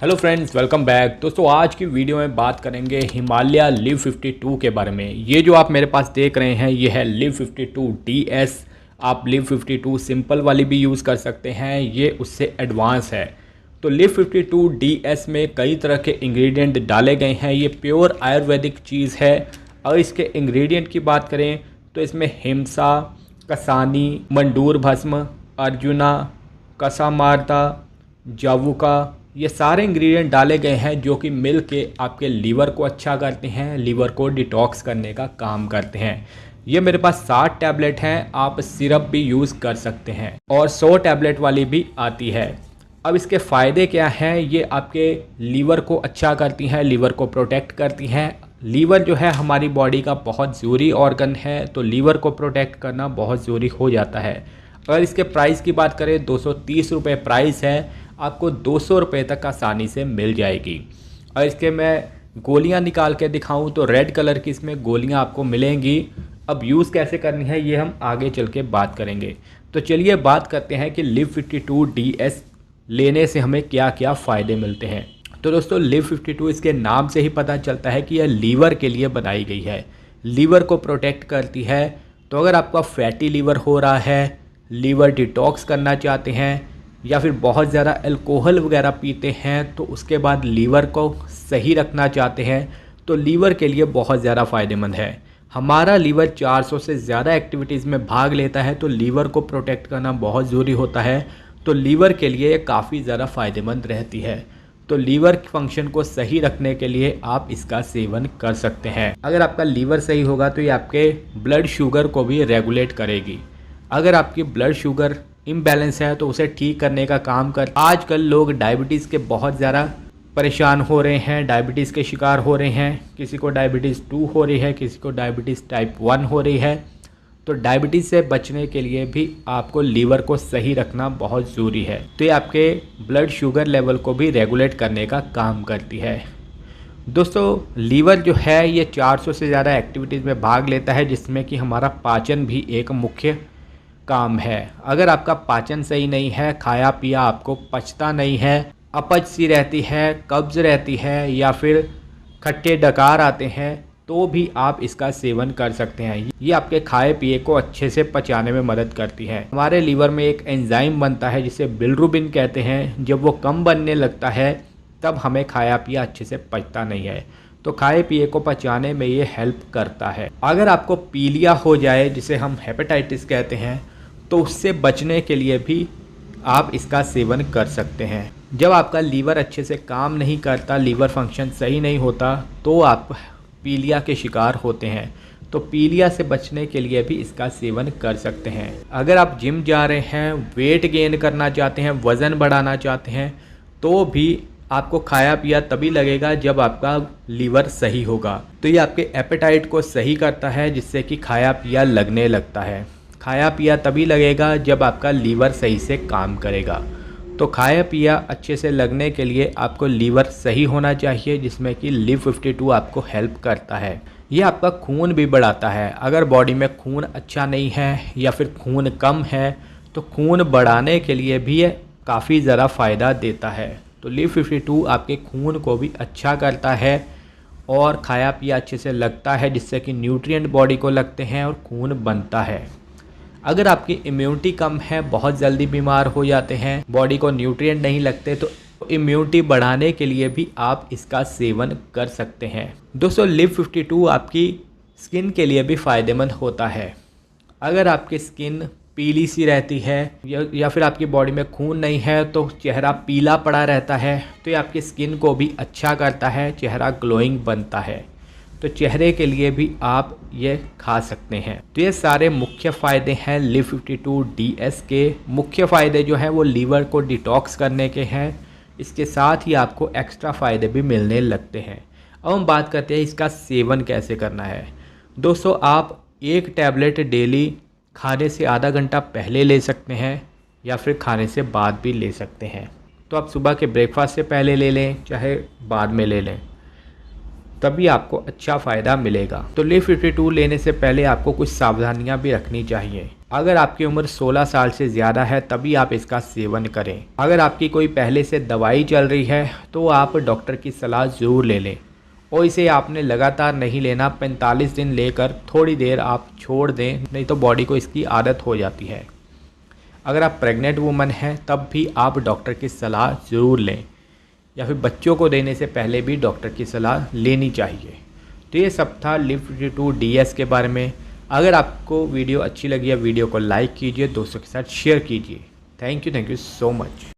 Hello friends, welcome back. दोस्तों आज की वीडियो में बात करेंगे हिमालय लिव 52 के बारे में। ये जो आप मेरे पास देख रहे हैं ये है लिव 52 DS। आप लिव 52 सिंपल वाली भी यूज़ कर सकते हैं, ये उससे एडवांस है। तो लिव 52 DS में कई तरह के इंग्रेडिएंट डाले गए हैं। ये प्योर आयुर्वेदिक चीज़ है। अगर इसके इंग्रेडिएंट की बात करें तो इसमें हिमसा, कसानी, मंडूर भस्म, अर्जुना, कसामार्ता, जावुका, ये सारे इंग्रेडिएंट डाले गए हैं जो कि मिल के आपके लीवर को अच्छा करते हैं, लीवर को डिटॉक्स करने का काम करते हैं। ये मेरे पास 60 टैबलेट हैं, आप सिरप भी यूज़ कर सकते हैं और 100 टैबलेट वाली भी आती है। अब इसके फ़ायदे क्या हैं? ये आपके लीवर को अच्छा करती हैं, लीवर को प्रोटेक्ट करती हैं। लीवर जो है हमारी बॉडी का बहुत ज़रूरी ऑर्गन है, तो लीवर को प्रोटेक्ट करना बहुत ज़रूरी हो जाता है। अगर इसके प्राइस की बात करें 230 रुपये प्राइस है, आपको 200 रुपये तक आसानी से मिल जाएगी। और इसके मैं गोलियां निकाल के दिखाऊं तो रेड कलर की इसमें गोलियां आपको मिलेंगी। अब यूज़ कैसे करनी है ये हम आगे चल के बात करेंगे। तो चलिए बात करते हैं कि लिव 52 DS लेने से हमें क्या क्या फ़ायदे मिलते हैं। तो दोस्तों लिव 52 इसके नाम से ही पता चलता है कि यह लीवर के लिए बनाई गई है, लीवर को प्रोटेक्ट करती है। तो अगर आपका फैटी लीवर हो रहा है, लीवर डिटॉक्स करना चाहते हैं या फिर बहुत ज़्यादा अल्कोहल वगैरह पीते हैं, तो उसके बाद लीवर को सही रखना चाहते हैं, तो लीवर के लिए बहुत ज़्यादा फ़ायदेमंद है। हमारा लीवर 400 से ज़्यादा एक्टिविटीज़ में भाग लेता है, तो लीवर को प्रोटेक्ट करना बहुत ज़रूरी होता है। तो लीवर के लिए ये काफ़ी ज़्यादा फ़ायदेमंद रहती है। तो लीवर फंक्शन को सही रखने के लिए आप इसका सेवन कर सकते हैं। अगर आपका लीवर सही होगा तो ये आपके ब्लड शुगर को भी रेगुलेट करेगी। अगर आपकी ब्लड शुगर इम्बैलेंस है तो उसे ठीक करने का काम कर। आजकल लोग डायबिटीज़ के बहुत ज़्यादा परेशान हो रहे हैं, डायबिटीज़ के शिकार हो रहे हैं। किसी को डायबिटीज़ 2 हो रही है, किसी को डायबिटीज़ टाइप 1 हो रही है। तो डायबिटीज़ से बचने के लिए भी आपको लीवर को सही रखना बहुत ज़रूरी है। तो ये आपके ब्लड शुगर लेवल को भी रेगुलेट करने का काम करती है। दोस्तों लीवर जो है ये 400 से ज़्यादा एक्टिविटीज़ में भाग लेता है, जिसमें कि हमारा पाचन भी एक मुख्य काम है। अगर आपका पाचन सही नहीं है, खाया पिया आपको पचता नहीं है, अपच सी रहती है, कब्ज़ रहती है या फिर खट्टे डकार आते हैं, तो भी आप इसका सेवन कर सकते हैं। ये आपके खाए पिए को अच्छे से पचाने में मदद करती है। हमारे लीवर में एक एंजाइम बनता है जिसे बिलिरुबिन कहते हैं। जब वो कम बनने लगता है तब हमें खाया पिया अच्छे से पचता नहीं है, तो खाए पिए को पचाने में ये हेल्प करता है। अगर आपको पीलिया हो जाए, जिसे हम हेपेटाइटिस कहते हैं, तो उससे बचने के लिए भी आप इसका सेवन कर सकते हैं। जब आपका लीवर अच्छे से काम नहीं करता, लीवर फंक्शन सही नहीं होता, तो आप पीलिया के शिकार होते हैं। तो पीलिया से बचने के लिए भी इसका सेवन कर सकते हैं। अगर आप जिम जा रहे हैं, वेट गेन करना चाहते हैं, वज़न बढ़ाना चाहते हैं, तो भी आपको खाया पिया तभी लगेगा जब आपका लीवर सही होगा। तो ये आपके एपेटाइट को सही करता है, जिससे कि खाया पिया लगने लगता है। खाया पिया तभी लगेगा जब आपका लीवर सही से काम करेगा। तो खाया पिया अच्छे से लगने के लिए आपको लीवर सही होना चाहिए, जिसमें कि लिव 52 आपको हेल्प करता है। ये आपका खून भी बढ़ाता है। अगर बॉडी में खून अच्छा नहीं है या फिर खून कम है, तो खून बढ़ाने के लिए भी ये काफ़ी ज़्यादा फ़ायदा देता है। तो लिव 52 आपके खून को भी अच्छा करता है और खाया पिया अच्छे से लगता है, जिससे कि न्यूट्रिएंट बॉडी को लगते हैं और खून बनता है। अगर आपकी इम्यूनिटी कम है, बहुत जल्दी बीमार हो जाते हैं, बॉडी को न्यूट्रिएंट नहीं लगते, तो इम्यूनिटी बढ़ाने के लिए भी आप इसका सेवन कर सकते हैं। दोस्तों लिव 52 आपकी स्किन के लिए भी फ़ायदेमंद होता है। अगर आपकी स्किन पीली सी रहती है या फिर आपकी बॉडी में खून नहीं है, तो चेहरा पीला पड़ा रहता है, तो ये आपकी स्किन को भी अच्छा करता है, चेहरा ग्लोइंग बनता है। तो चेहरे के लिए भी आप ये खा सकते हैं। तो ये सारे मुख्य फ़ायदे हैं लिव 52 DS के। मुख्य फ़ायदे जो हैं वो लीवर को डिटॉक्स करने के हैं। इसके साथ ही आपको एक्स्ट्रा फ़ायदे भी मिलने लगते हैं। अब हम बात करते हैं इसका सेवन कैसे करना है। दोस्तों आप एक टैबलेट डेली खाने से आधा घंटा पहले ले सकते हैं या फिर खाने से बाद भी ले सकते हैं। तो आप सुबह के ब्रेकफास्ट से पहले ले लें, चाहे बाद में ले लें। तभी आपको अच्छा फ़ायदा मिलेगा। तो लिव 52 लेने से पहले आपको कुछ सावधानियां भी रखनी चाहिए। अगर आपकी उम्र 16 साल से ज़्यादा है तभी आप इसका सेवन करें। अगर आपकी कोई पहले से दवाई चल रही है तो आप डॉक्टर की सलाह ज़रूर ले लें और इसे आपने लगातार नहीं लेना। 45 दिन लेकर थोड़ी देर आप छोड़ दें, नहीं तो बॉडी को इसकी आदत हो जाती है। अगर आप प्रेग्नेंट वुमन हैं तब भी आप डॉक्टर की सलाह ज़रूर लें, या फिर बच्चों को देने से पहले भी डॉक्टर की सलाह लेनी चाहिए। तो ये सब था लिव 52 DS के बारे में। अगर आपको वीडियो अच्छी लगी है वीडियो को लाइक कीजिए, दोस्तों के साथ शेयर कीजिए। Thank you so much.